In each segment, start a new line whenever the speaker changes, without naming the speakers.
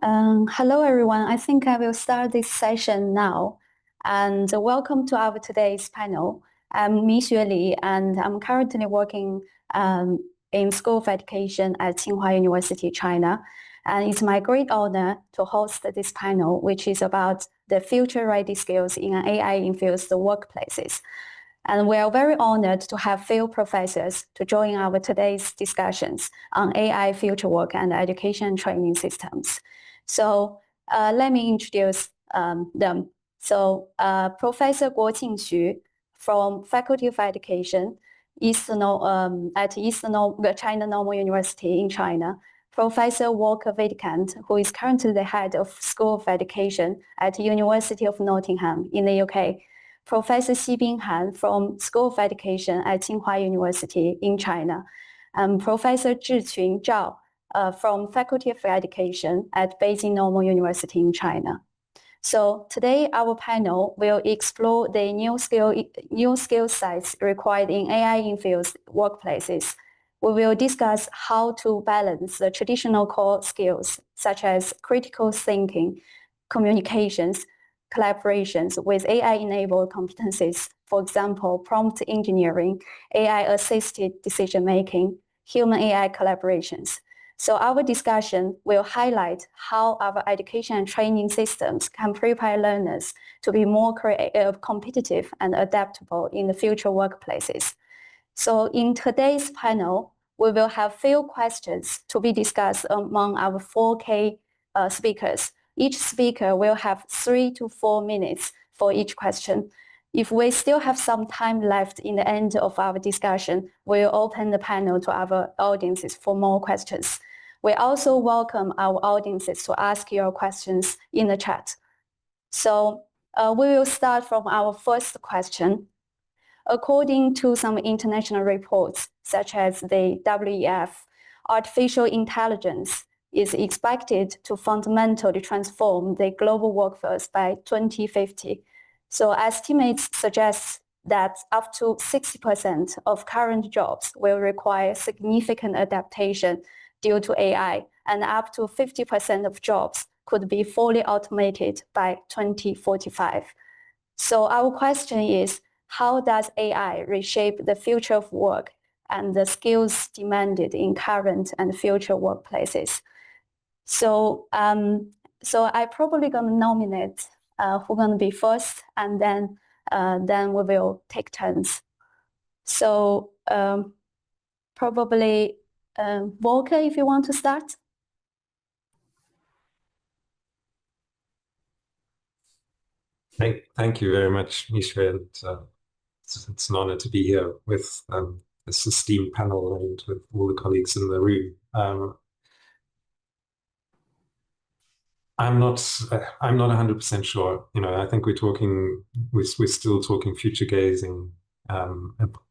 Hello, everyone. I think I will start this session now. And welcome to our today's panel. I'm Mixue, and I'm currently working in School of Education at Tsinghua University, China. And it's my great honor to host this panel, which is about the future-ready skills in AI-infused workplaces. And we are very honored to have field professors to join our today's discussions on AI future work and education training systems. So let me introduce them. So Professor Guoqing from Faculty of Education at China Normal University in China. Professor Volker, who is currently the head of School of Education at University of Nottingham in the UK. Professor Xibin from School of Education at Tsinghua University in China. Professor Zhiqun Zhao from Faculty of Education at Beijing Normal University in China. So today our panel will explore the new skill sets required in AI-infused workplaces. We will discuss how to balance the traditional core skills such as critical thinking, communications, collaborations with AI-enabled competencies, for example, prompt engineering, AI-assisted decision-making, human-AI collaborations. So our discussion will highlight how our education and training systems can prepare learners to be more competitive and adaptable in the future workplaces. So in today's panel, we will have few questions to be discussed among our 4K speakers. Each speaker will have 3 to 4 minutes for each question. If we still have some time left in the end of our discussion, we'll open the panel to our audiences for more questions. We also welcome our audiences to ask your questions in the chat. So we will start from our first question. According to some international reports, such as the WEF, artificial intelligence is expected to fundamentally transform the global workforce by 2050. So estimates suggest that up to 60% of current jobs will require significant adaptation due to AI, and up to 50% of jobs could be fully automated by 2045. So our question is, how does AI reshape the future of work and the skills demanded in current and future workplaces? So, I probably gonna nominate who's gonna be first, and then we will take turns. So probably Volker, if you want to start.
Thank you very much, Mixue. It's an honor to be here with this esteemed panel and with all the colleagues in the room. I'm not 100% sure. I think we're still talking future gazing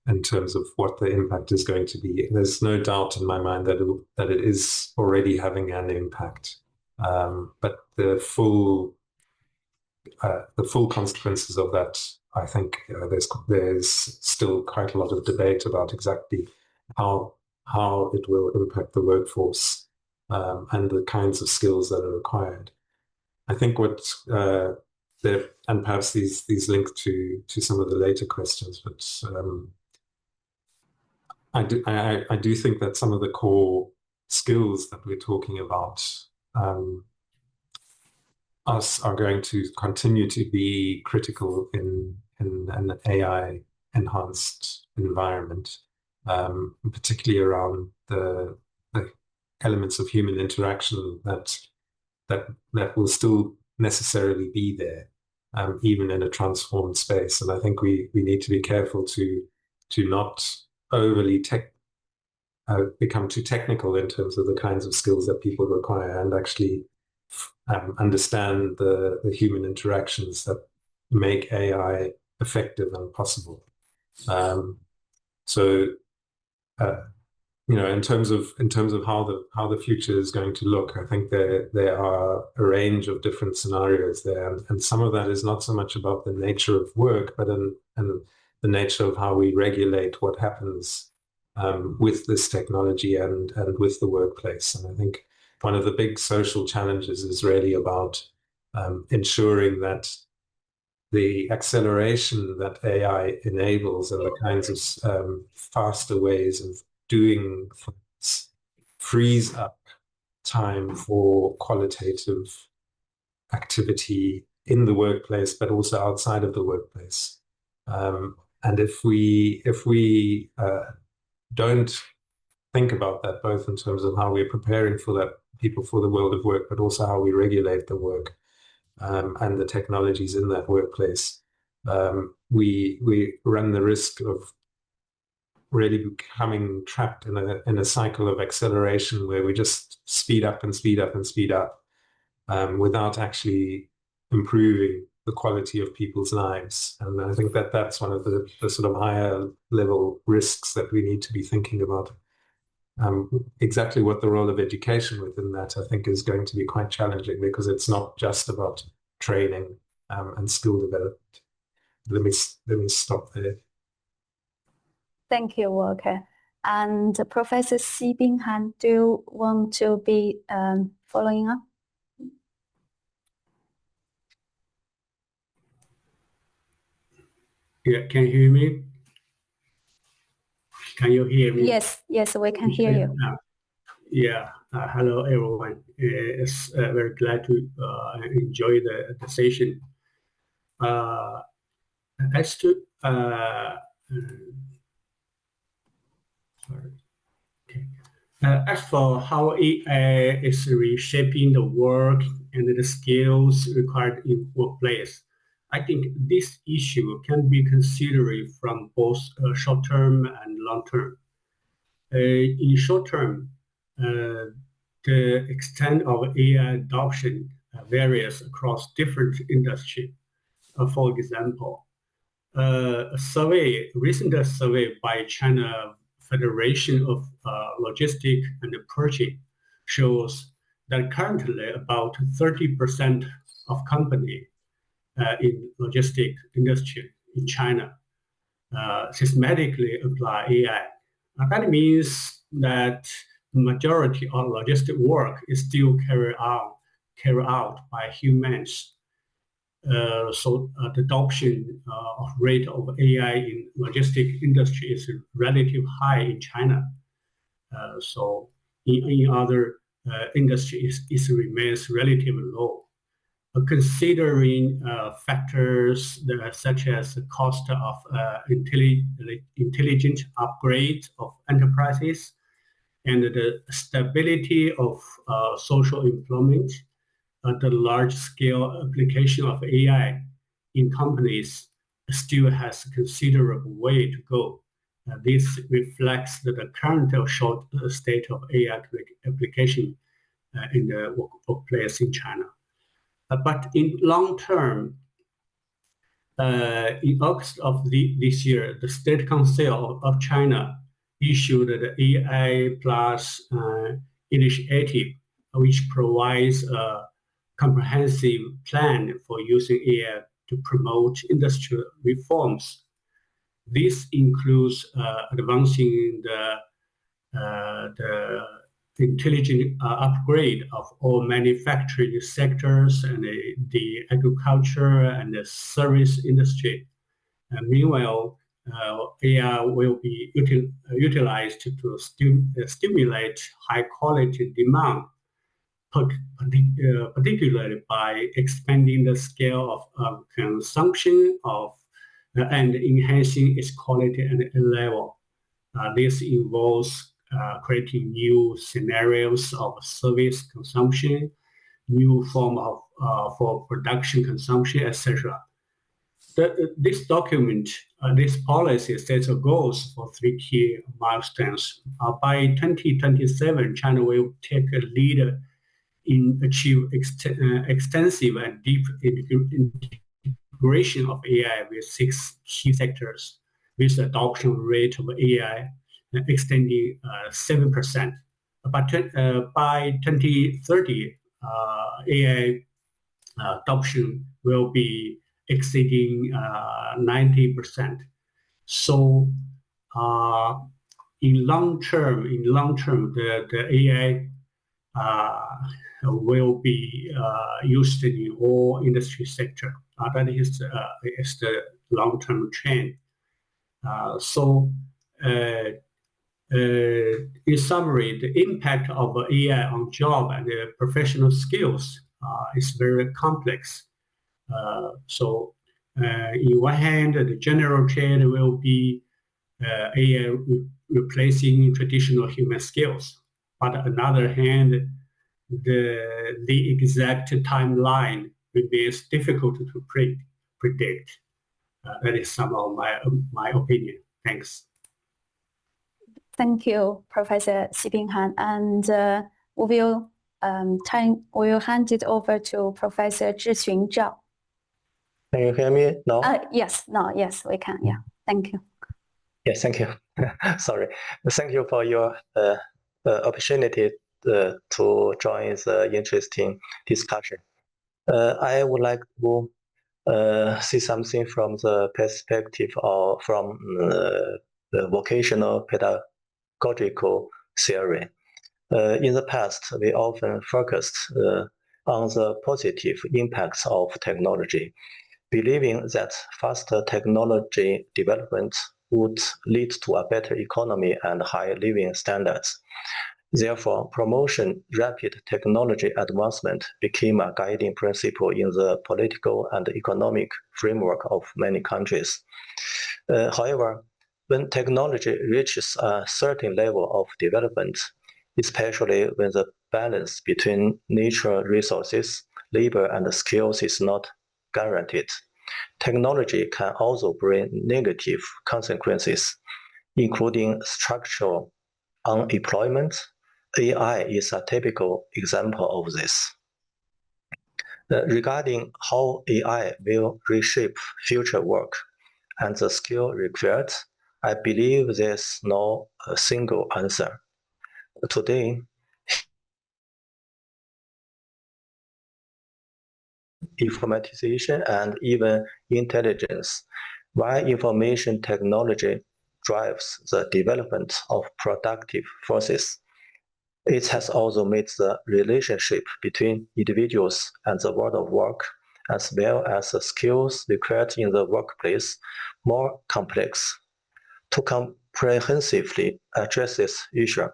in terms of what the impact is going to be. There's no doubt in my mind that it is already having an impact, but the full consequences of that, I think there's still quite a lot of debate about exactly how it will impact the workforce and the kinds of skills that are required. I think and perhaps these link to some of the later questions, but I do think that some of the core skills that we're talking about are going to continue to be critical in an AI-enhanced environment, particularly around the elements of human interaction that will still necessarily be there, even in a transformed space. And I think we need to be careful to not overly become too technical in terms of the kinds of skills that people require, and actually understand the human interactions that make AI effective and possible. In terms of how the future is going to look, I think there are a range of different scenarios there, and some of that is not so much about the nature of work, but in the nature of how we regulate what happens with this technology and with the workplace. And I think one of the big social challenges is really about ensuring that the acceleration that AI enables and the kinds of faster ways of doing things frees up time for qualitative activity in the workplace, but also outside of the workplace. And if we don't think about that, both in terms of how we're preparing for that people for the world of work, but also how we regulate the work and the technologies in that workplace, we run the risk of really becoming trapped in a cycle of acceleration where we just speed up and speed up and speed up without actually improving the quality of people's lives. And I think that that's one of the sort of higher level risks that we need to be thinking about. Exactly what the role of education within that, I think, is going to be quite challenging, because it's not just about training and skill development. Let me stop there.
Thank you, Volker. And Professor Xibin Han, do you want to be following up?
Yeah, can you hear me? Can you hear me?
Yes, we can hear you.
Hello everyone. It's very glad to enjoy the session. As to as for how AI is reshaping the work and the skills required in workplace, I think this issue can be considered from both short term and long term. In short term, the extent of AI adoption varies across different industries. For example, a recent survey by China Federation of Logistics and Purchasing shows that currently about 30% of companies in logistics industry in China systematically apply AI. That means that the majority of logistic work is still carried out by humans. So the adoption of rate of AI in logistic industry is relatively high in China. So in other industries, it remains relatively low. Considering factors such as the cost of intelligent upgrade of enterprises and the stability of social employment, the large-scale application of AI in companies still has a considerable way to go. This reflects the current short state of AI application in the workplace in China. But in long term, in August of this year, the State Council of China issued the AI Plus initiative, which provides a comprehensive plan for using AI to promote industrial reforms. This includes advancing the intelligent upgrade of all manufacturing sectors and the agriculture and the service industry. Meanwhile, AI will be utilized to stimulate high-quality demand, particularly by expanding the scale of consumption and enhancing its quality and level. This involves creating new scenarios of service consumption, new form of for production consumption, etc. This document, this policy sets goals for 3 key milestones. By 2027, China will take a lead in achieve extensive and deep integration of AI with 6 key sectors, with the adoption rate of AI extending 7%. By 2030, AI adoption will be exceeding 90%. So in long term, the AI will be used in all industry sector. That is the long-term trend. In summary, the impact of AI on job and professional skills is very complex. In one hand, the general trend will be AI replacing traditional human skills. But on the other hand, the exact timeline remains difficult to predict. That is some of my opinion. Thanks.
Thank you, Professor Xibin Han. And we will hand it over to Professor Zhiqun Zhao.
Can you hear me now?
Yes, we can. Yeah, thank you.
Yes, thank you. Sorry. Thank you for your opportunity to join the interesting discussion. I would like to see something from the perspective of the vocational pedagogical theory. In the past, we often focused on the positive impacts of technology, believing that faster technology development would lead to a better economy and higher living standards. Therefore, promoting rapid technology advancement became a guiding principle in the political and economic framework of many countries. However, when technology reaches a certain level of development, especially when the balance between natural resources, labor, and skills is not guaranteed, technology can also bring negative consequences, including structural unemployment. AI is a typical example of this. Regarding how AI will reshape future work and the skill required, I believe there's no single answer. Today, informatization and even intelligence, while information technology drives the development of productive forces, it has also made the relationship between individuals and the world of work, as well as the skills required in the workplace, more complex. To comprehensively address this issue,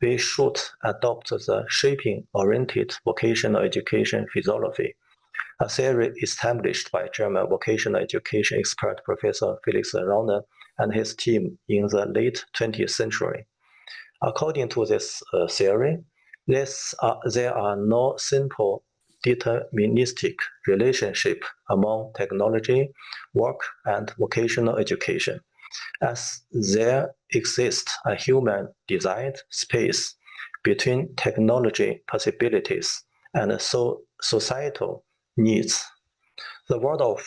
we should adopt the shaping-oriented vocational education philosophy, a theory established by German vocational education expert Professor Felix Rauner and his team in the late 20th century. According to this theory, there are no simple deterministic relationship among technology, work, and vocational education, as there exists a human-designed space between technology possibilities and societal needs. The world of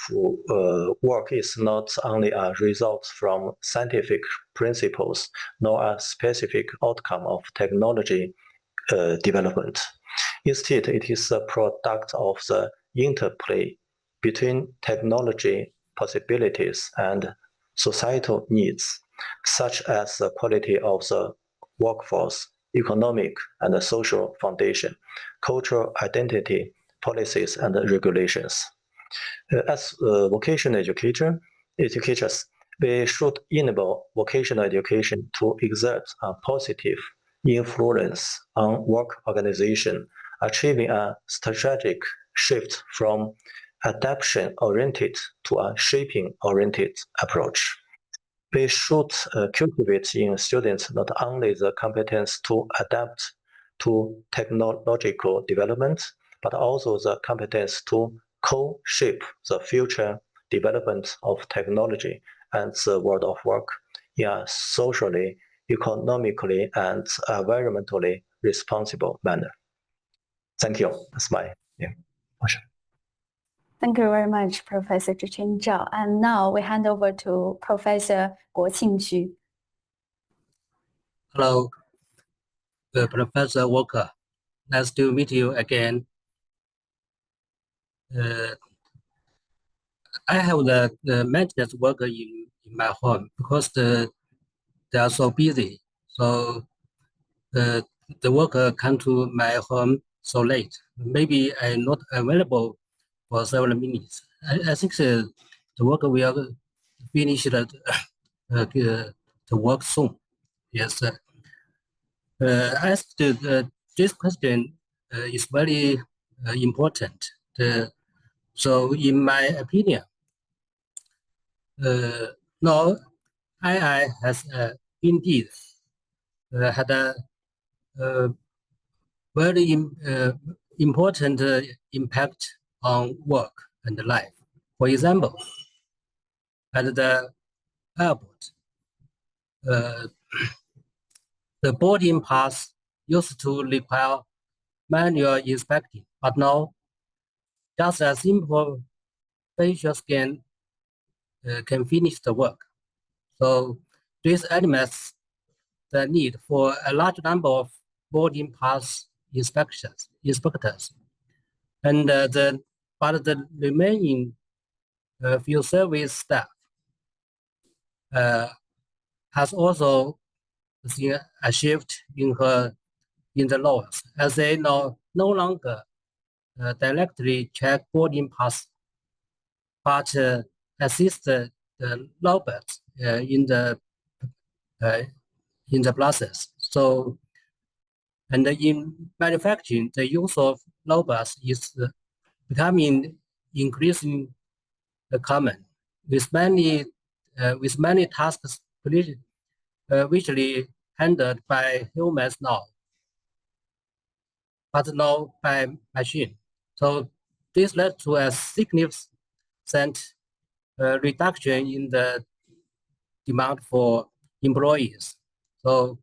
work is not only a result from scientific principles, nor a specific outcome of technology development. Instead, it is a product of the interplay between technology possibilities and societal needs, such as the quality of the workforce, economic and social foundation, cultural identity, policies, and regulations. As vocational educators, we should enable vocational education to exert a positive influence on work organization, achieving a strategic shift from adaptation-oriented to a shaping-oriented approach. We should cultivate in students not only the competence to adapt to technological development, but also the competence to co-shape the future development of technology and the world of work in a socially, economically, and environmentally responsible manner. Thank you. That's my motion.
Thank you very much, Professor Zhiqun Zhao. And now we hand over to Professor Guoqing Xu.
Hello, Professor Volker. Nice to meet you again. I have the maintenance worker in my home because they are so busy. So the worker come to my home so late. Maybe I'm not available for several minutes. I think the worker will finish the work soon. Yes. As this question is very important. So in my opinion, now AI has indeed had a very important impact on work and life. For example, at the airport, the boarding pass used to require manual inspecting, but now just a simple facial scan can finish the work. So this eliminates the need for a large number of boarding pass inspectors. And but the remaining field service staff has also seen a shift in the laws, as they no longer directly check boarding pass, but assist the robots in the process. So, and in manufacturing, the use of robots is becoming increasingly common, with many tasks visually handled by humans now, but now by machine. So this led to a significant reduction in the demand for employees. So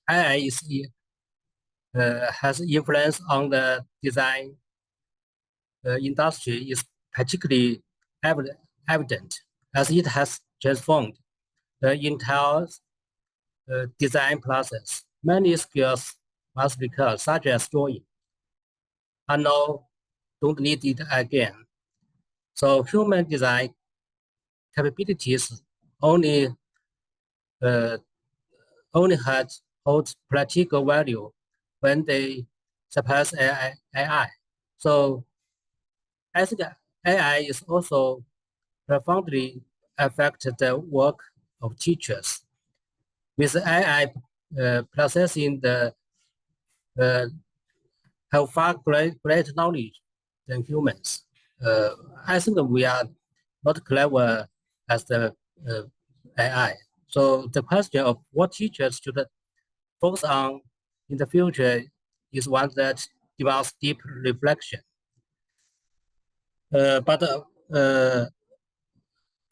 AI has influence on the design industry is particularly evident, as it has transformed the entire design process. Many skills must recur, such as drawing, and now don't need it again. So human design capabilities only hold practical value when they surpass AI. So I think AI is also profoundly affect the work of teachers. With AI processing have far greater knowledge than humans. I think we are not clever as the AI. So the question of what teachers should focus on in the future is one that demands deep reflection. But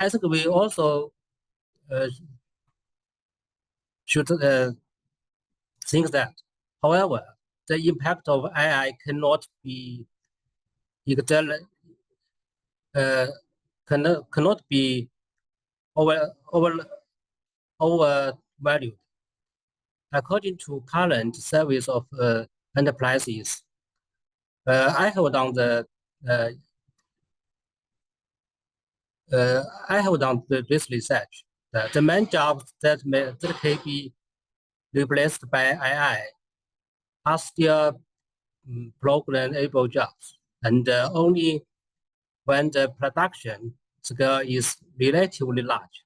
I think we also should think that, however, the impact of AI cannot be cannot be overvalued. According to current surveys of enterprises, I have done this research. The main jobs that can be replaced by AI are still program-able jobs, and only when the production scale is relatively large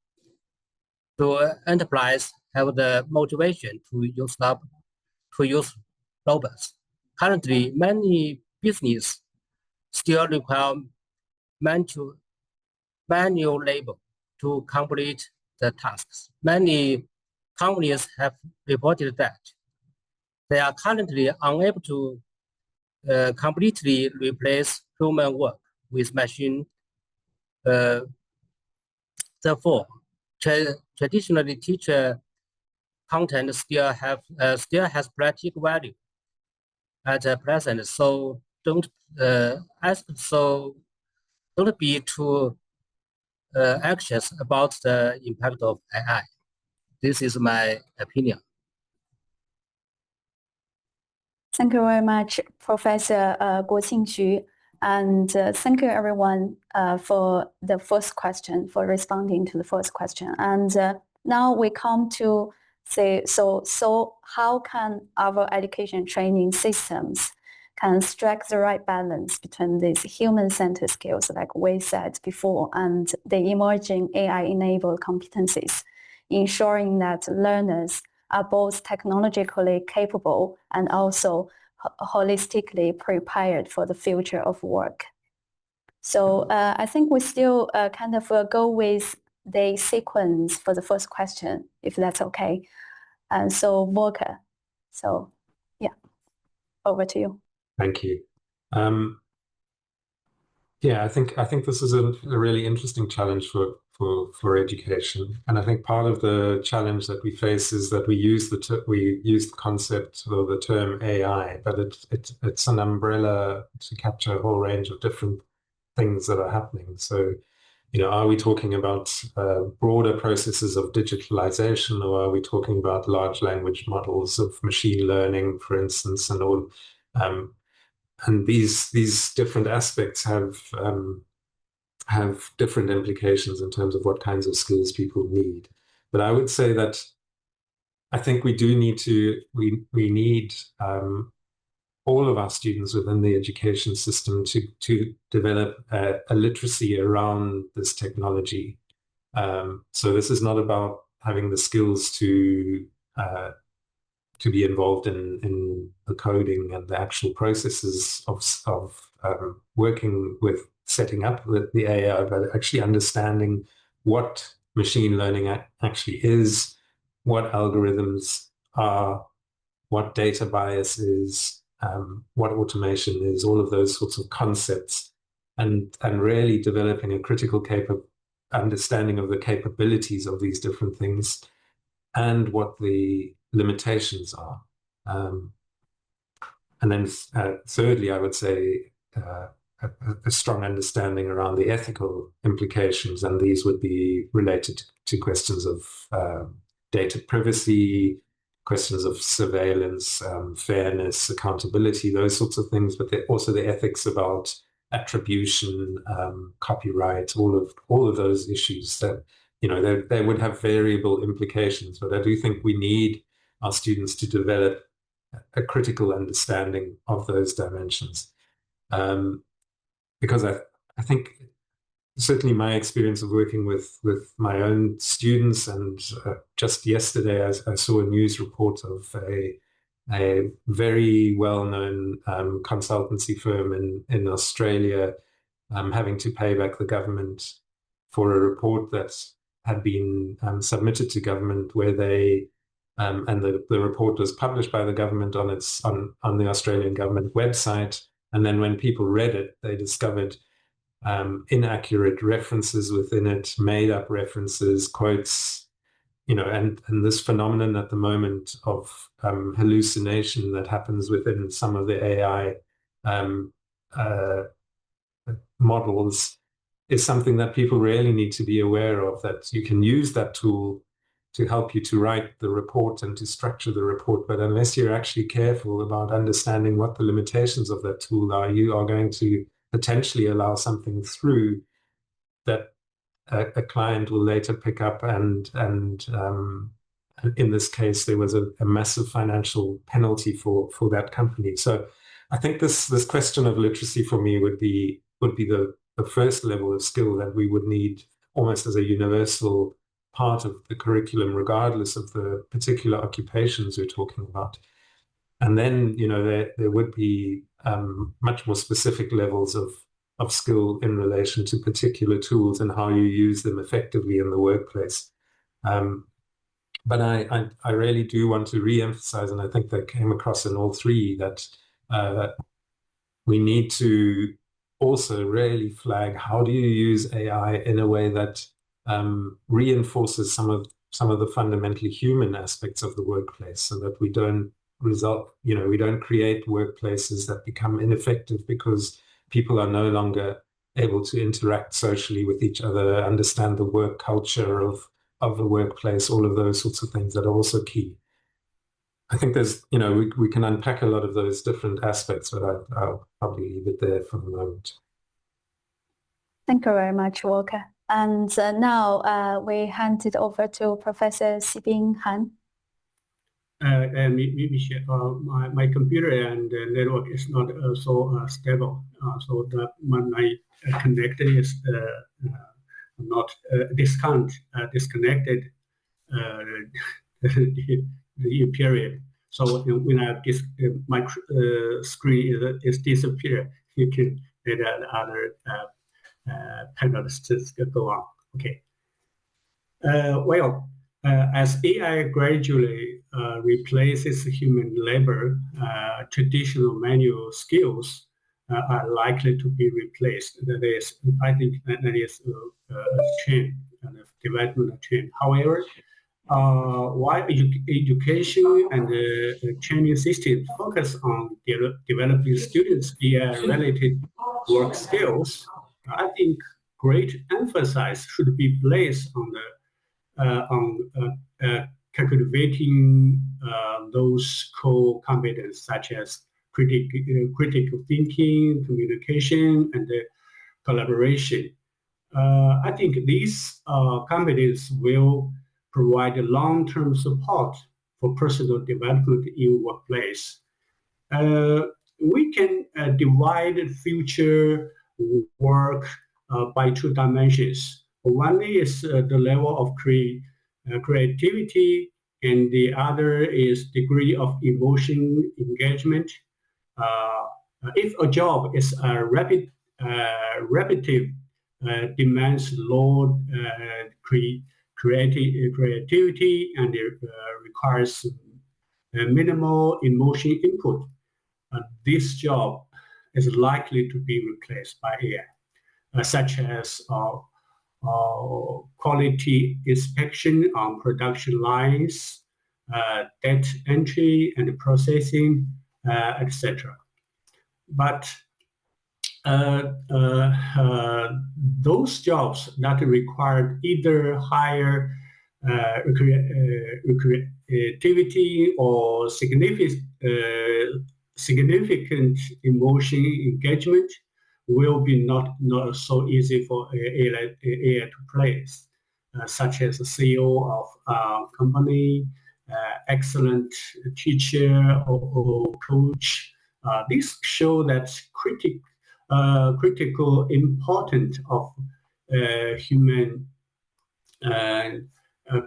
do enterprise have the motivation to use robots. Currently, many businesses still require manual labor to complete the tasks. Many companies have reported that they are currently unable to completely replace human work with machine. Therefore, traditionally teacher content still has practical value at present. So don't be too anxious about the impact of AI. This is my opinion.
Thank you very much, Professor Guoqing, and thank you everyone for the first question, for responding to the first question. And now we come to So how can our education training systems can strike the right balance between these human-centered skills, like we said before, and the emerging AI-enabled competencies, ensuring that learners are both technologically capable and also holistically prepared for the future of work. So I think we still kind of go with the sequence for the first question, if that's okay. And so Volker, so yeah, over to you.
Thank you. Yeah, I think this is a really interesting challenge for education, and I think part of the challenge that we face is that we use the concept or the term AI, but it's an umbrella to capture a whole range of different things that are happening. So, are we talking about broader processes of digitalization, or are we talking about large language models of machine learning, for instance, and all? And these different aspects have different implications in terms of what kinds of skills people need. But I would say that I think we need all of our students within the education system to develop a literacy around this technology. So this is not about having the skills to be involved in the coding and the actual processes of working with setting up the AI, but actually understanding what machine learning actually is, what algorithms are, what data bias is, what automation is, all of those sorts of concepts, and really developing a critical understanding of the capabilities of these different things and what the limitations are. And then thirdly, I would say a strong understanding around the ethical implications, and these would be related to questions of data privacy, questions of surveillance, fairness, accountability, those sorts of things, but also the ethics about attribution, copyright, all of those issues that they would have variable implications. But I do think we need our students to develop a critical understanding of those dimensions, because I think certainly my experience of working with my own students, and just yesterday I saw a news report of a very well-known consultancy firm in Australia having to pay back the government for a report that had been submitted to government, where they and the report was published by the government on the Australian government website, and then when people read it, they discovered inaccurate references within it, made up references, quotes, and this phenomenon at the moment of hallucination that happens within some of the AI models is something that people really need to be aware of, that you can use that tool to help you to write the report and to structure the report. But unless you're actually careful about understanding what the limitations of that tool are, you are going to potentially allow something through that a client will later pick up, and in this case, there was a massive financial penalty for that company. So I think this question of literacy for me would be the first level of skill that we would need almost as a universal part of the curriculum, regardless of the particular occupations we're talking about. And then, there would be much more specific levels of skill in relation to particular tools and how you use them effectively in the workplace. But I really do want to re-emphasize, and I think that came across in all three, that we need to also really flag, how do you use AI in a way that reinforces some of the fundamentally human aspects of the workplace, so that we don't create workplaces that become ineffective because people are no longer able to interact socially with each other, understand the work culture of the workplace, all of those sorts of things that are also key. I think there's, we can unpack a lot of those different aspects, but I'll probably leave it there for the moment.
Thank you very much, Volker. And now we hand it over to Professor Xibin Han.
my computer and network is not so stable, so that when my connection is not disconnected the period. So when my screen is disappear, you can let the other panelists go on. Okay. As AI gradually replaces human labor, traditional manual skills are likely to be replaced. That is, I think that is a trend, kind of development trend. However, while education and training systems focus on developing students' AI-related work skills, I think great emphasis should be placed on cultivating those core competencies such as critical thinking, communication, and collaboration. I think these competencies will provide long-term support for personal development in workplace. We can divide future work by two dimensions. One is the level of creativity, and the other is degree of emotion engagement. If a job is repetitive, demands low creativity and requires minimal emotion input, this job is likely to be replaced by AI, such as quality inspection on production lines, data entry and processing, etc. But those jobs that require either higher creativity or significant emotion engagement will be not so easy for AI to place, such as a CEO of a company, excellent teacher or coach. These show that critical importance of human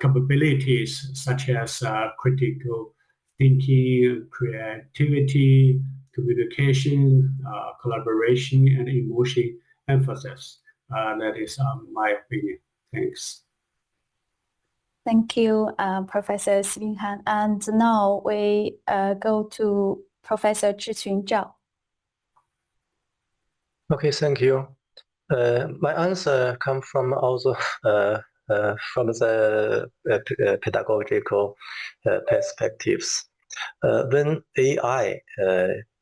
capabilities such as critical thinking, creativity, communication, collaboration, and emotion emphasis. That is my opinion. Thanks.
Thank you, Professor Xibin. And now we go to Professor Zhao.
Okay, thank you. My answer comes from also from the pedagogical perspectives. When AI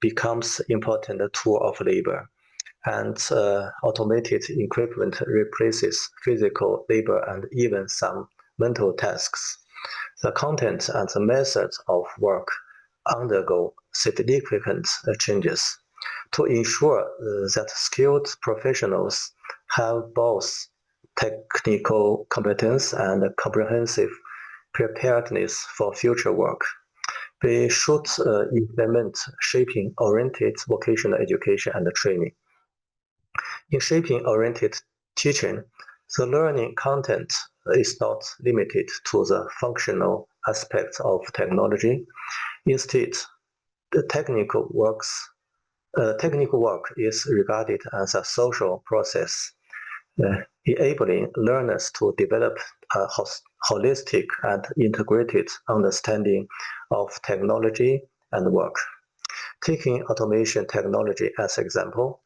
becomes important tool of labor, and automated equipment replaces physical labor and even some mental tasks, the content and the methods of work undergo significant changes. To ensure that skilled professionals have both technical competence and comprehensive preparedness for future work, we should implement shaping-oriented vocational education and training. In shaping-oriented teaching, the learning content is not limited to the functional aspects of technology. Instead, the technical work is regarded as a social process, enabling learners to develop a holistic and integrated understanding of technology and work. Taking automation technology as example,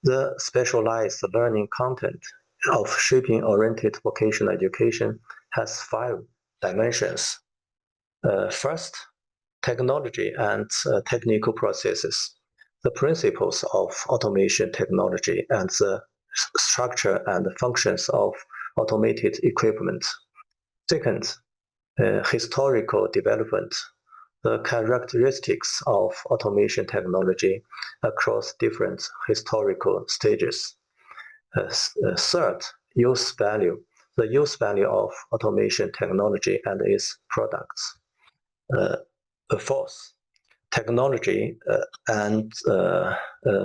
the specialized learning content of shaping-oriented vocational education has 5 dimensions. First, technology and technical processes. The principles of automation technology and the structure and functions of automated equipment. Second, historical development. The characteristics of automation technology across different historical stages. Third, use value. The use value of automation technology and its products. Fourth, technology and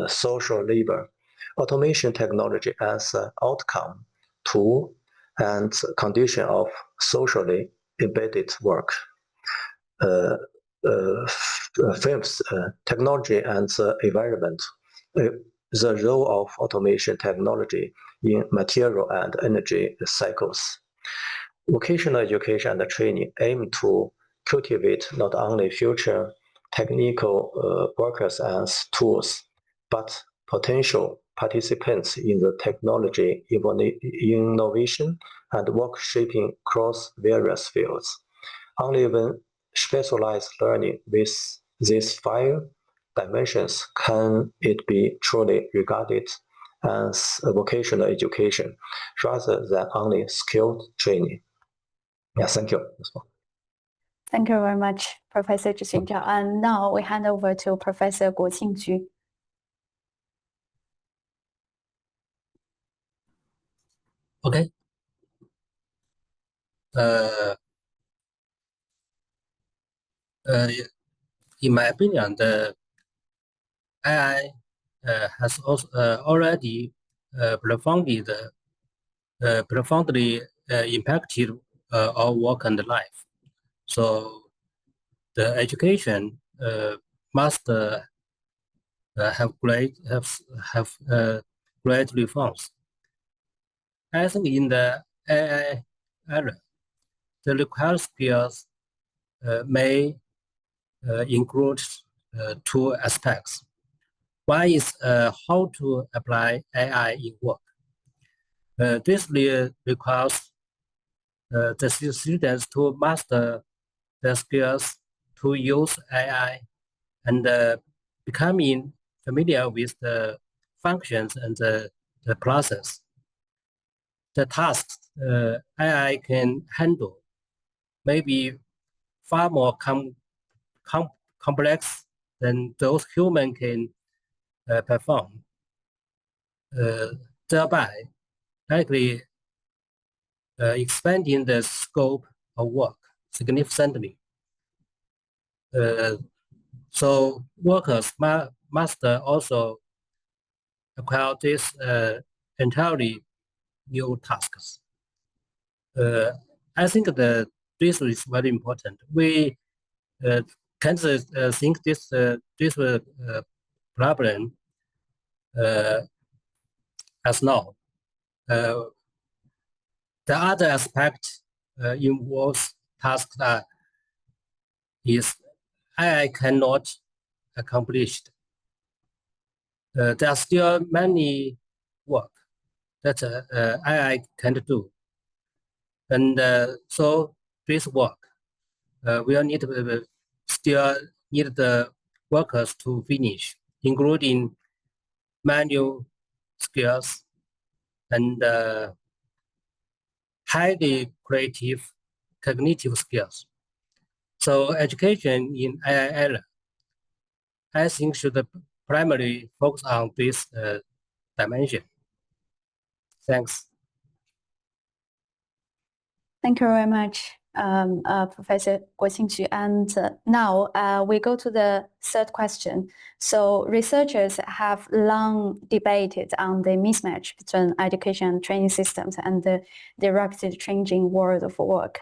social labor. Automation technology as an outcome, tool, and condition of socially embedded work. Fifth, technology and the environment. The role of automation technology in material and energy cycles. Vocational education and training aim to cultivate not only future technical workers as tools, but potential participants in the technology innovation and work shaping across various fields. Only when specialized learning with these 5 dimensions can it be truly regarded as a vocational education rather than only skilled training. Yeah, thank you.
Thank you very much, Professor Zhiqun. And now we hand over to Professor Guoqing.
Okay. In my opinion, the AI has also already profoundly impacted our work and life. So the education must have great reforms. I think in the AI era, the required skills may include 2 aspects. One is how to apply AI in work. This requires the students to master the skills to use AI and becoming familiar with the functions and the process. The tasks AI can handle may be far more complex than those humans can perform, thereby likely expanding the scope of work significantly. So workers must also acquire these entirely new tasks. I think that this is very important. We can think this problem as now. The other aspect involves tasks that is AI cannot accomplish. There are still many work that AI can't do. And so this work will still need the workers to finish, including manual skills and highly creative cognitive skills. So education in AI era, I think, should primarily focus on this dimension. Thanks.
Thank you very much, Professor Guoqing. And now we go to the 3rd question. So researchers have long debated on the mismatch between education and training systems and the rapidly changing world of work.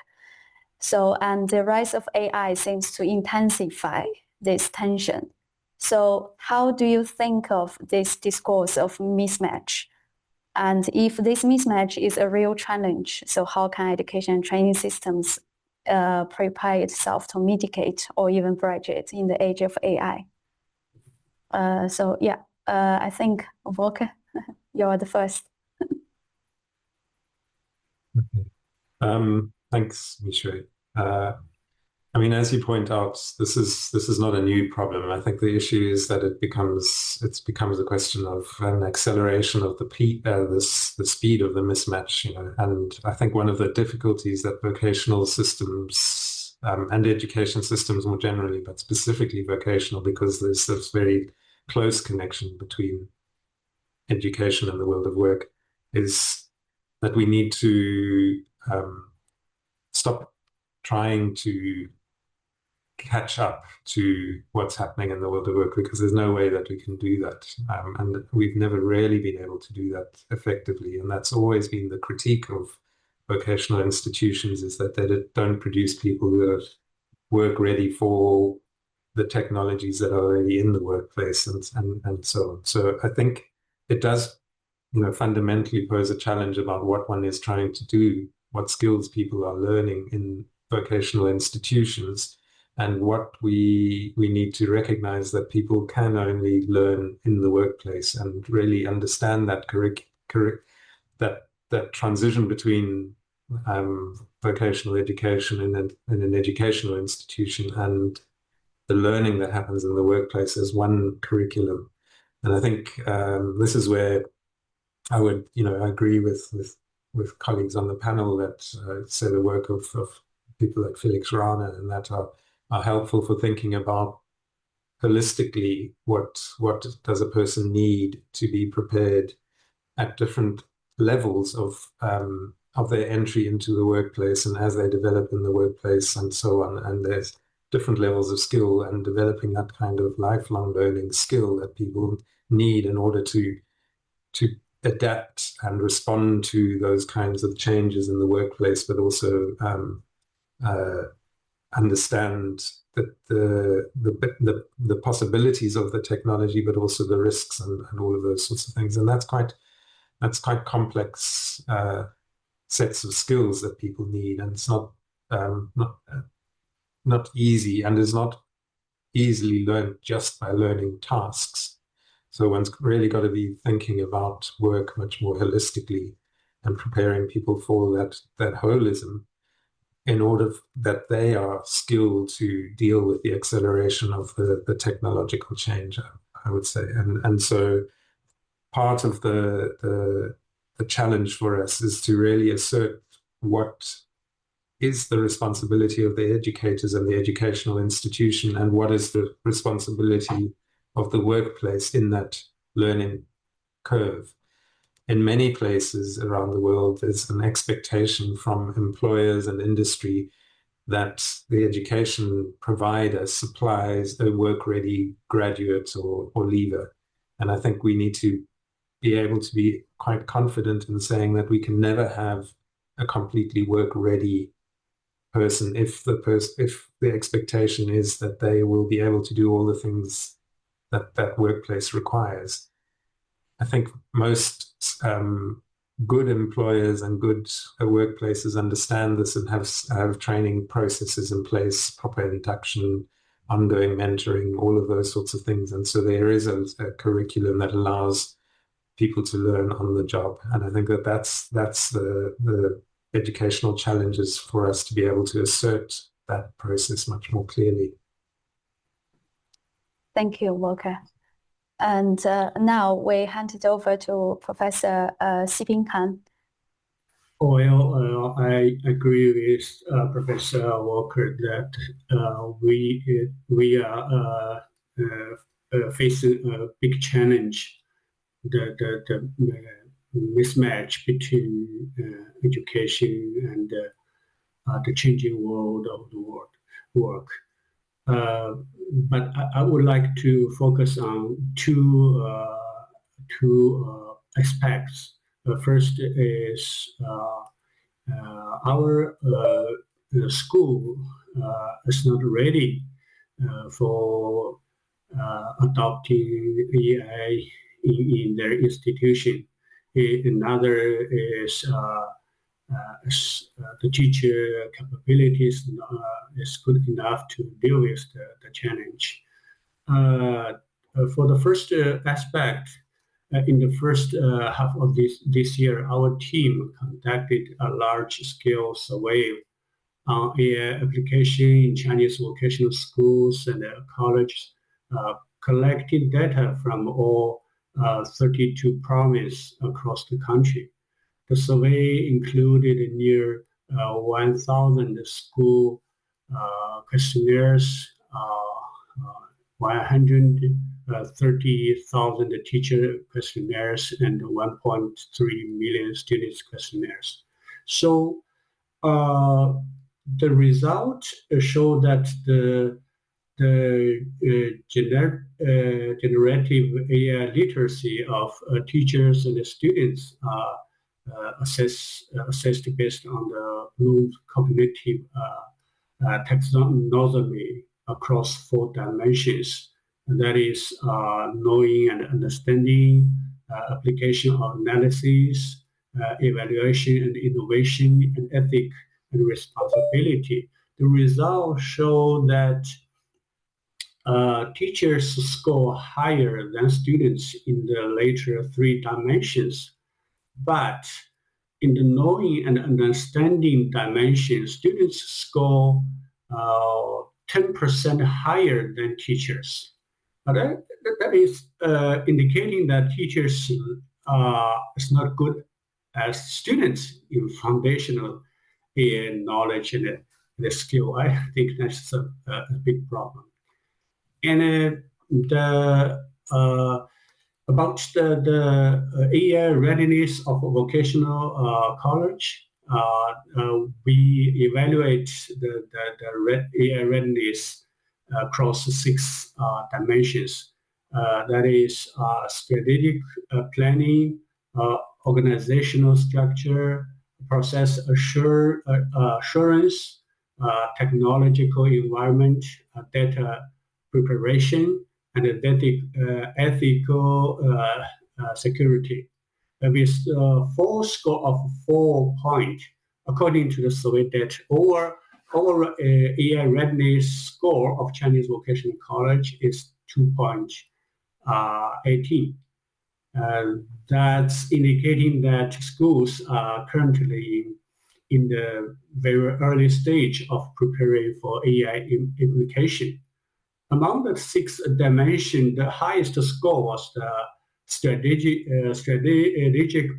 So, and the rise of AI seems to intensify this tension. So how do you think of this discourse of mismatch? And if this mismatch is a real challenge, so how can education and training systems prepare itself to mitigate or even bridge it in the age of AI? So yeah, I think Volker, you're the first.
Okay. Thanks, Mixue. I mean, as you point out, this is not a new problem. I think the issue is that it becomes a question of an acceleration of the speed of the mismatch. You know, and I think one of the difficulties that vocational systems and education systems more generally, but specifically vocational, because there's this very close connection between education and the world of work, is that we need to stop trying to catch up to what's happening in the world of work, because there's no way that we can do that. And we've never really been able to do that effectively. And that's always been the critique of vocational institutions, is that they don't produce people who are work ready for the technologies that are already in the workplace and so on. So I think it does, fundamentally pose a challenge about what one is trying to do, what skills people are learning in vocational institutions, and what we need to recognize that people can only learn in the workplace, and really understand that that transition between vocational education in an educational institution and the learning that happens in the workplace as one curriculum. And I think this is where I would, I agree with colleagues on the panel that say the work of people like Felix Rana and that are helpful for thinking about holistically what does a person need to be prepared at different levels of their entry into the workplace, and as they develop in the workplace and so on. And there's different levels of skill, and developing that kind of lifelong learning skill that people need in order to adapt and respond to those kinds of changes in the workplace, but also understand that the possibilities of the technology, but also the risks and all of those sorts of things. And that's quite complex sets of skills that people need, and it's not easy, and is not easily learned just by learning tasks. So one's really got to be thinking about work much more holistically and preparing people for that holism, in order that they are skilled to deal with the acceleration of the technological change, I would say. And so part of the challenge for us is to really assert what is the responsibility of the educators and the educational institution, and what is the responsibility of the workplace in that learning curve. In many places around the world, there's an expectation from employers and industry that the education provider supplies a work-ready graduate or leaver. And I think we need to be able to be quite confident in saying that we can never have a completely work-ready person if the expectation is that they will be able to do all the things that workplace requires. I think most good employers and good workplaces understand this and have training processes in place, proper induction, ongoing mentoring, all of those sorts of things. And so there is a curriculum that allows people to learn on the job. And I think that's the educational challenges for us to be able to assert that process much more clearly.
Thank you, Volker. And now we hand it over to Professor Xibin.
Well, I agree with Professor Volker that we are facing a big challenge, the mismatch between education and the changing world of the work. But I would like to focus on two aspects. The first is our school is not ready for adopting AI in their institution. Another is the teacher capabilities is good enough to deal with the challenge. For the first aspect, in the first half of this year, our team conducted a large-scale survey on AI application in Chinese vocational schools and colleges, collecting data from all 32 provinces across the country. The survey included near 1,000 school questionnaires, 130,000 teacher questionnaires, and 1.3 million students questionnaires. So the results show that the the generative AI literacy of teachers and students assessed based on the Bloom's cognitive taxonomy across 4 dimensions. And that is knowing and understanding, application of analysis, evaluation and innovation, and ethics and responsibility. The results show that teachers score higher than students in the later 3 dimensions, but in the knowing and understanding dimension, students score 10% higher than teachers. That is indicating that teachers is not good as students in foundational knowledge and the skill. I think that's a big problem. And about the AI readiness of a vocational college, we evaluate the AI readiness across 6 dimensions. That is strategic planning, organizational structure, process assurance, technological environment, data preparation, and ethical security. With 4 score of 4 points, according to the survey data, our AI readiness score of Chinese vocational college is 2.18. That's indicating that schools are currently in the very early stage of preparing for AI implication. Among the 6 dimensions, the highest score was the strategic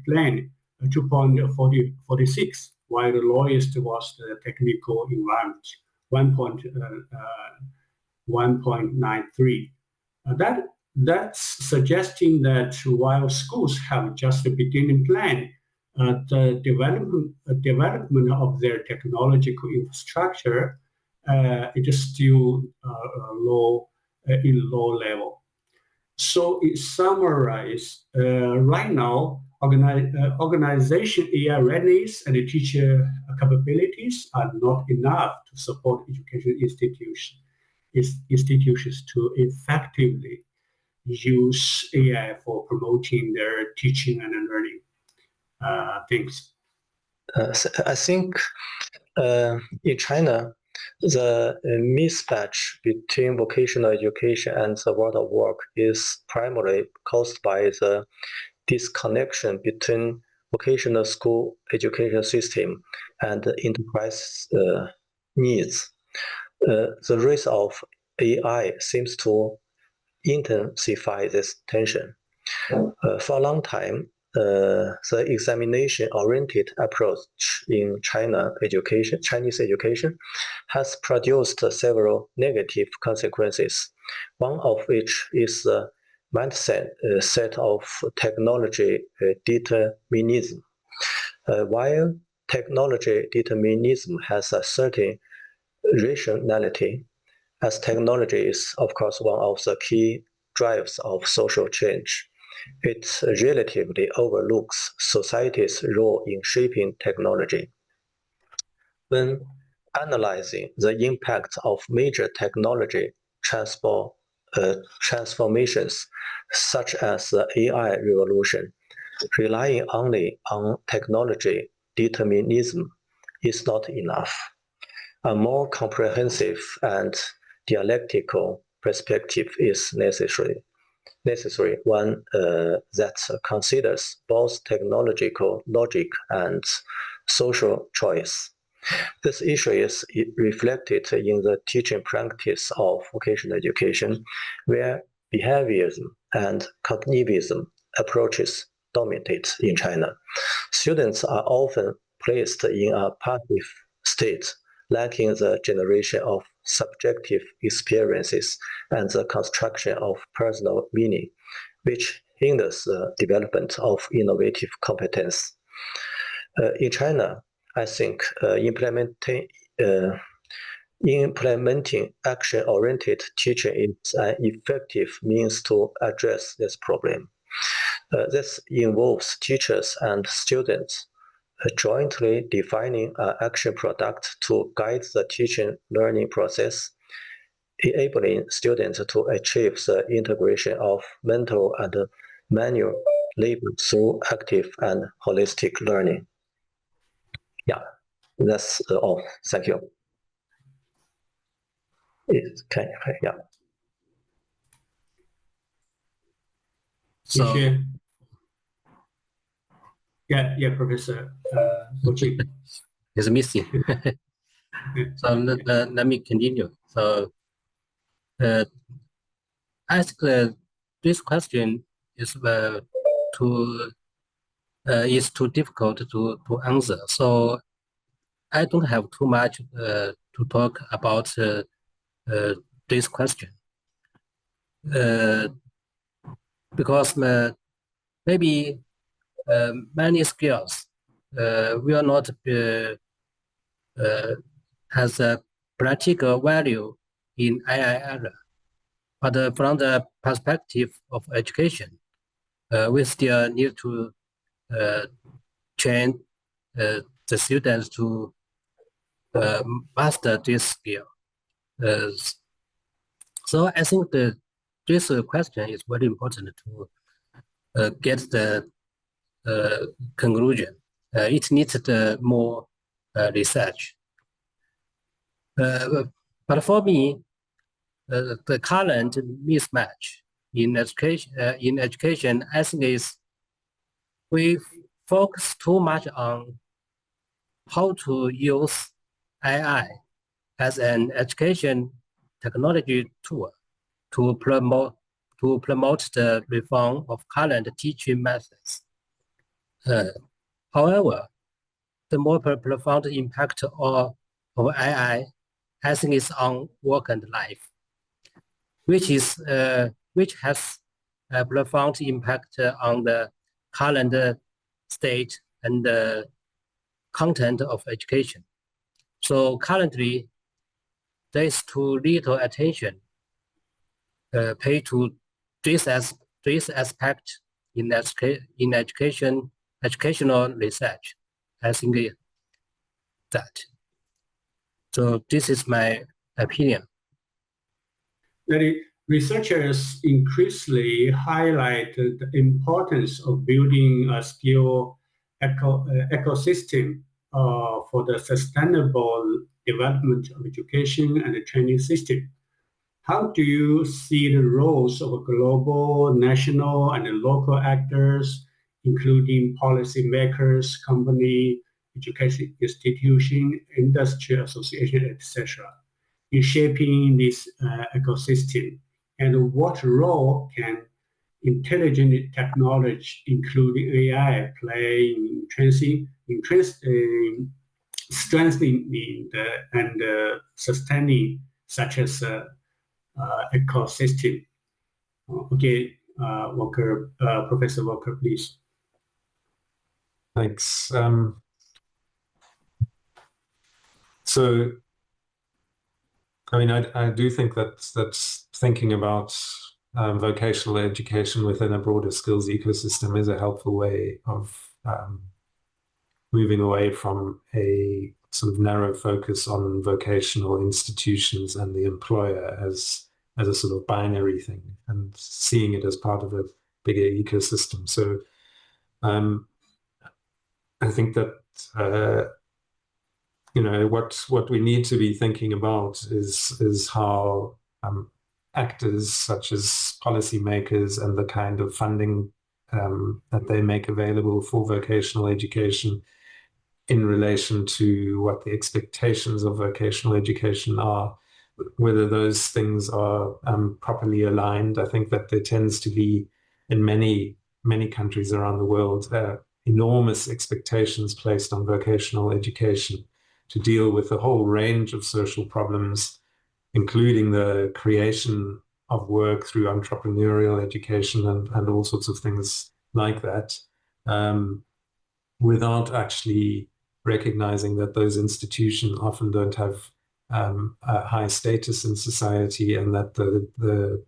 plan, 2.46, while the lowest was the technical environment, 1.93. That's suggesting that while schools have just a beginning plan, the development of their technological infrastructure it is still low level. So it summarizes right now, organization AI readiness and teacher capabilities are not enough to support education institutions to effectively use AI for promoting their teaching and learning. Thanks.
I think in China, the mismatch between vocational education and the world of work is primarily caused by the disconnection between vocational school education system and the enterprise needs. The rise of AI seems to intensify this tension. For a long time, the examination-oriented approach in Chinese education has produced several negative consequences, one of which is the mindset set of technology determinism. While technology determinism has a certain rationality, as technology is, of course, one of the key drivers of social change, it relatively overlooks society's role in shaping technology. When analyzing the impact of major technology transformations, such as the AI revolution, relying only on technology determinism is not enough. A more comprehensive and dialectical perspective is necessary, one that considers both technological logic and social choice. This issue is reflected in the teaching practice of vocational education, where behaviorism and cognitivism approaches dominate in China. Students are often placed in a passive state, lacking the generation of subjective experiences and the construction of personal meaning, which hinders the development of innovative competence. In China, I think implementing Implementing action-oriented teaching is an effective means to address this problem. This involves teachers and students jointly defining an action product to guide the teaching learning process, enabling students to achieve the integration of mental and manual labor through active and holistic learning. Yeah, that's all. Thank you. Okay, yeah.
So,
yeah, Professor Guoqing.
is missing. So let me continue. So I think this question is too difficult to answer. So I don't have too much to talk about this question because maybe many skills will not has a practical value in AI era. But from the perspective of education, we still need to train the students to master this skill. So I think this question is very important to get the conclusion. It needs more research. But for me, the current mismatch in education, I think is we focus too much on how to use AI as an education technology tool to promote the reform of current teaching methods. However, the more profound impact of AI, I think, is on work and life, which has a profound impact on the current state and the content of education. So currently, there is too little attention paid to this aspect in educational research. I think that. So this is my opinion.
Researchers increasingly highlight the importance of building a skill ecosystem for the sustainable development of education and the training system. How do you see the roles of global, national, and local actors, including policymakers, company, education institution, industry association, etc., in shaping this ecosystem? And what role can intelligent technology, including AI, play in strengthening and sustaining such as ecosystem? Okay, Volker, Professor Volker, please.
Thanks. So, I mean, I do think that's thinking about vocational education within a broader skills ecosystem is a helpful way of moving away from a sort of narrow focus on vocational institutions and the employer as a sort of binary thing, and seeing it as part of a bigger ecosystem. So I think that what we need to be thinking about is how actors such as policymakers and the kind of funding that they make available for vocational education in relation to what the expectations of vocational education are, whether those things are properly aligned. I think that there tends to be, in many countries around the world, enormous expectations placed on vocational education to deal with a whole range of social problems, including the creation of work through entrepreneurial education and all sorts of things like that, without actually recognizing that those institutions often don't have high status in society, and that the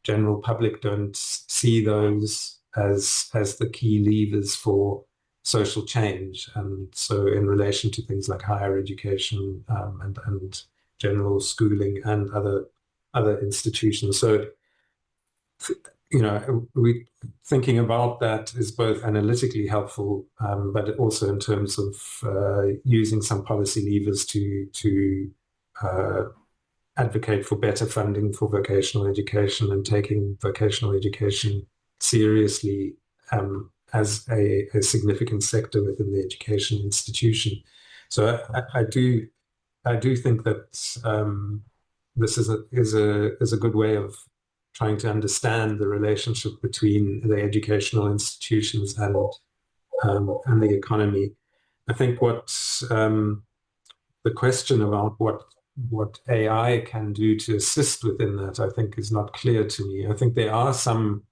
general public don't see those as the key levers for social change. And so in relation to things like higher education and general schooling and other institutions. So, we thinking about that is both analytically helpful, but also in terms of using some policy levers to advocate for better funding for vocational education and taking vocational education seriously as a significant sector within the education institution. So I do think that this is a good way of trying to understand the relationship between the educational institutions and the economy. I think what the question about what AI can do to assist within that, I think, is not clear to me. I think there are some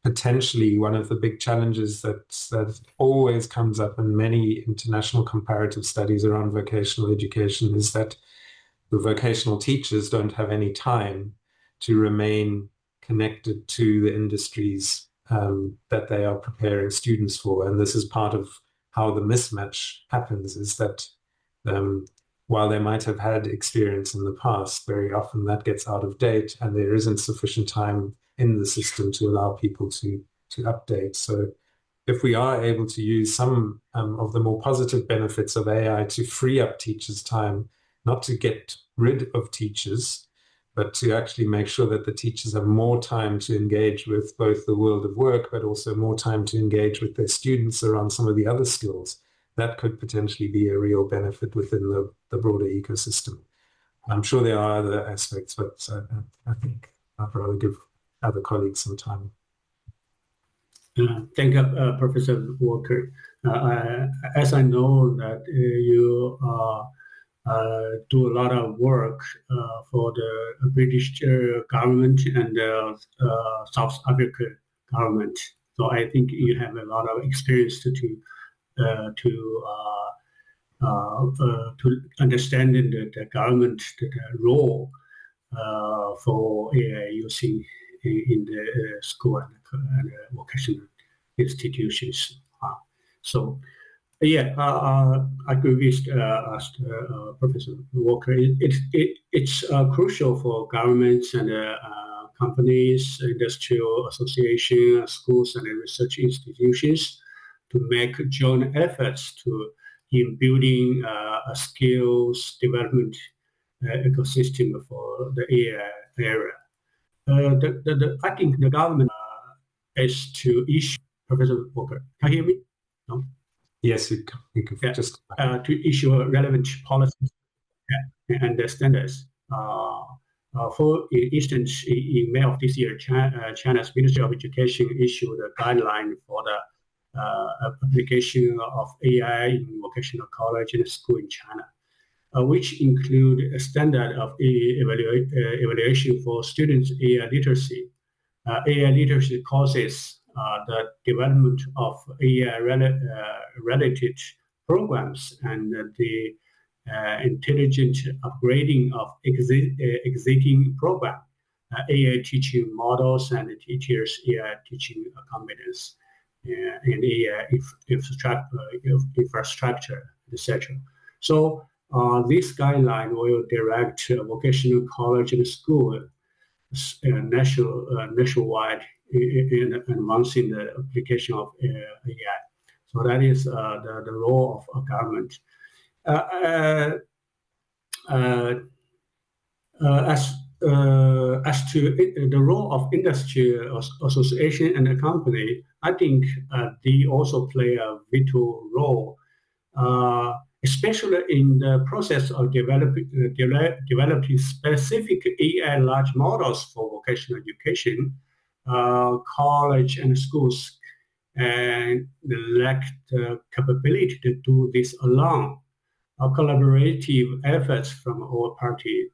potentially one of the big challenges that always comes up in many international comparative studies around vocational education is that the vocational teachers don't have any time to remain connected to the industries that they are preparing students for. And this is part of how the mismatch happens, is that while they might have had experience in the past, very often that gets out of date and there isn't sufficient time in the system to allow people to update. So if we are able to use some of the more positive benefits of AI to free up teachers' time, not to get rid of teachers, but to actually make sure that the teachers have more time to engage with both the world of work, but also more time to engage with their students around some of the other skills, that could potentially be a real benefit within the broader ecosystem. I'm sure there are other aspects, but I think I'd rather give other colleagues some time.
Thank you, Professor Volker. As I know that you do a lot of work for the British government and South Africa government, so I think you have a lot of experience to understanding the government role for AI using in the school and vocational institutions. So, yeah, I agree with Professor Volker. It's crucial for governments and companies, industrial associations, schools, and research institutions to make joint efforts in building a skills development ecosystem for the AI area. I think the government is to issue, Professor Volker, can you hear me? No?
Yes, you can just...
to issue relevant policies and standards. For instance, in May of this year, China's Ministry of Education issued a guideline for the application of AI in vocational college and school in China, which include a standard of evaluation for students' AI literacy. AI literacy causes the development of AI-related programs and the intelligent upgrading of existing program, AI teaching models and teachers' AI teaching competence, and AI infrastructure, etc. So this guideline will direct vocational college and school nationwide in advancing the application of AI. So that is the role of government. As to the role of industry association and the company, I think they also play a vital role, especially in the process of developing specific AI large models for vocational education. College and schools and lack the capability to do this alone. Collaborative efforts from all parties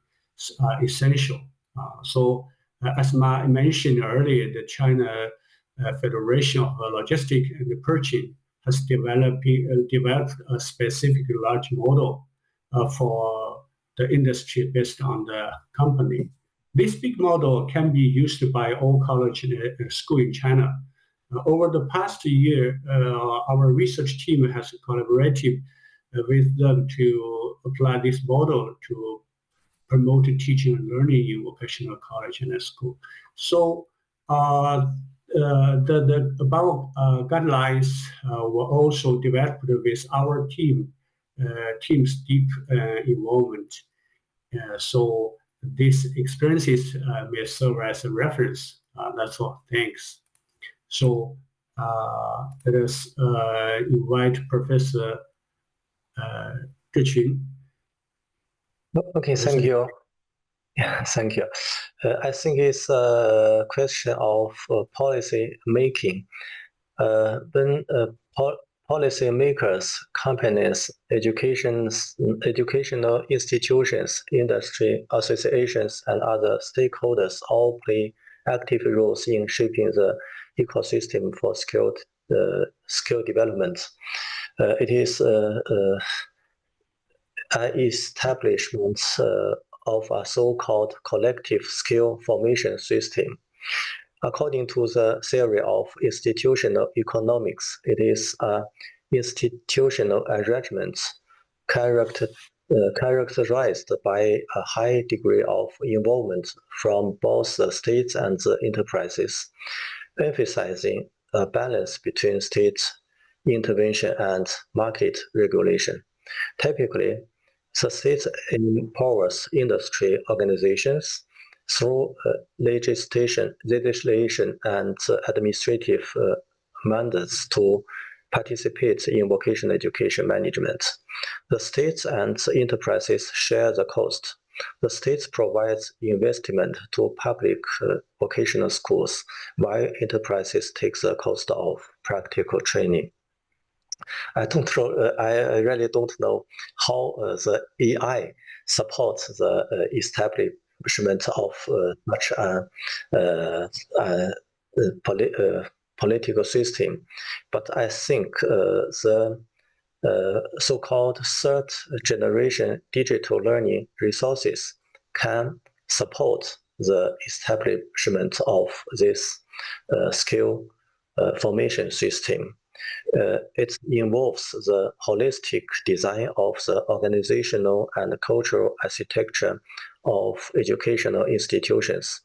are essential. As I mentioned earlier, the China Federation of Logistics and Purchasing has developed a specific large model for the industry based on the company. This big model can be used by all college and school in China. Over the past year, our research team has collaborated with them to apply this model to promote teaching and learning in vocational college and school. So the above guidelines were also developed with our team's deep involvement. So these experiences may serve as a reference. That's all. Thanks. So let us invite Professor Zhiqun.
Okay, thank you. Yeah, thank you. I think it's a question of policy making. When policy makers, companies, educational institutions, industry associations, and other stakeholders all play active roles in shaping the ecosystem for skill development. It is an establishment of a so-called collective skill formation system. According to the theory of institutional economics, it is an institutional arrangement characterized by a high degree of involvement from both the states and the enterprises, emphasizing a balance between state intervention and market regulation. Typically, the state empowers industry organizations through legislation and administrative mandates to participate in vocational education management. The states and enterprises share the cost. The states provides investment to public vocational schools, while enterprises take the cost of practical training. I really don't know how the AI supports the establishment of such a political system, but I think the so-called third generation digital learning resources can support the establishment of this skill formation system. It involves the holistic design of the organizational and cultural architecture of educational institutions,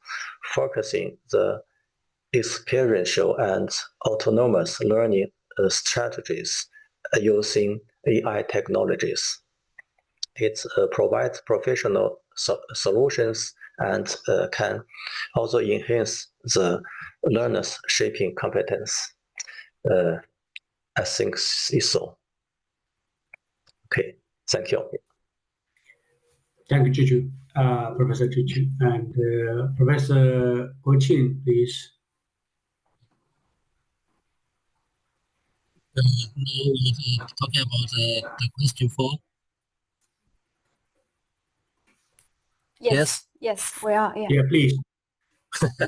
focusing the experiential and autonomous learning strategies using AI technologies. It provides professional solutions and can also enhance the learner's shaping competence. I think is so. Okay, thank you.
Thank you, Zhiqun, Professor Zhiqun. And Professor Guoqing, please.
Now we are talking about the question 4. Yes?
Yes, we are. Yeah,
yeah please.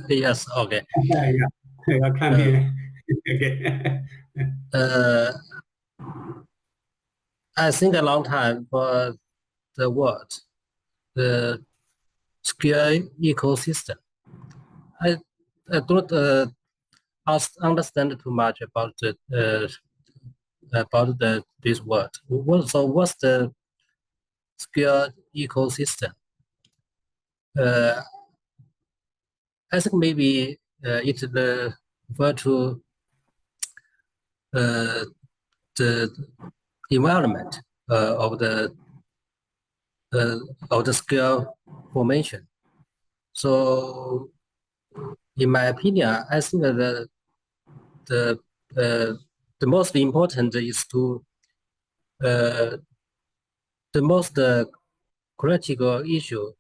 Yes, okay.
Yeah, I can hear. Okay.
I think a long time for the word, the skill ecosystem. I don't understand too much about this word. So what's the skill ecosystem? I think maybe it's refer to the environment of the skill formation. So, in my opinion, I think that the most important is to the most critical issue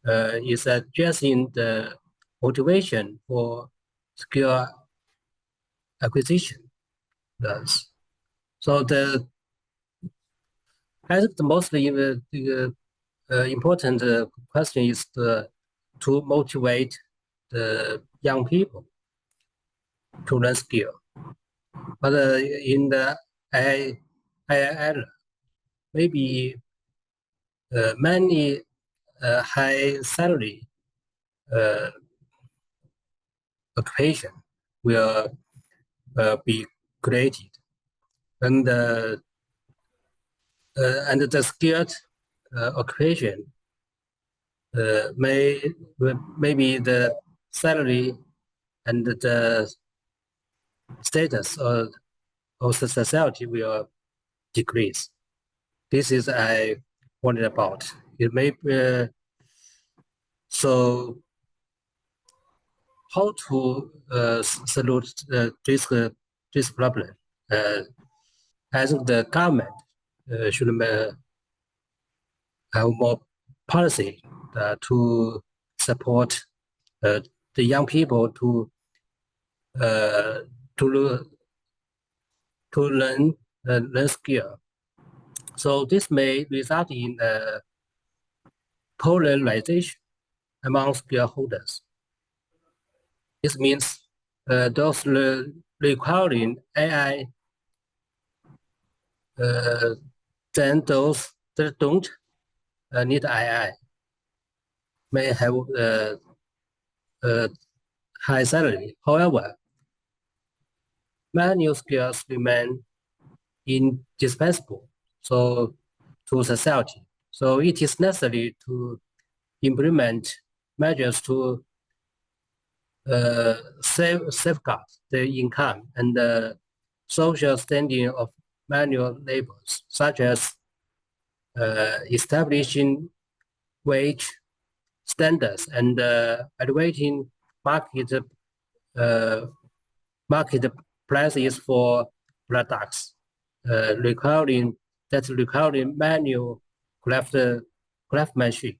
is addressing the motivation for skill acquisition. Yes. So I think the most important question is to motivate the young people to learn skill. But in the AI era, maybe many high salary occupation will be created, and the skilled occupation maybe the salary and the status of the society will decrease. This is I wondered about. It may so how to salute this problem? I think the government should have more policy to support the young people to learn skill. So this may result in polarization among skill holders. This means those requiring AI, then those that don't need AI may have high salary. However, manual skills remain indispensable to society. So it is necessary to implement measures to safeguard the income and the social standing of manual laborers, such as establishing wage standards and elevating market prices for products, requiring manual craftsmanship.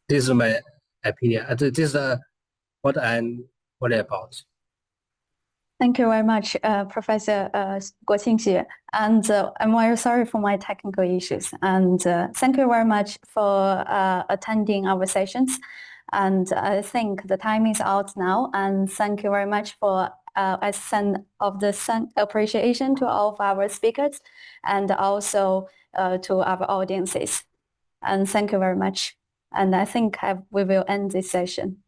This is my opinion. This is what I'm worried about.
Thank you very much, Professor Guoqing. And I'm very sorry for my technical issues. And thank you very much for attending our sessions. And I think the time is out now. And thank you very much for I send of the appreciation to all of our speakers and also to our audiences. And thank you very much. And I think we will end this session.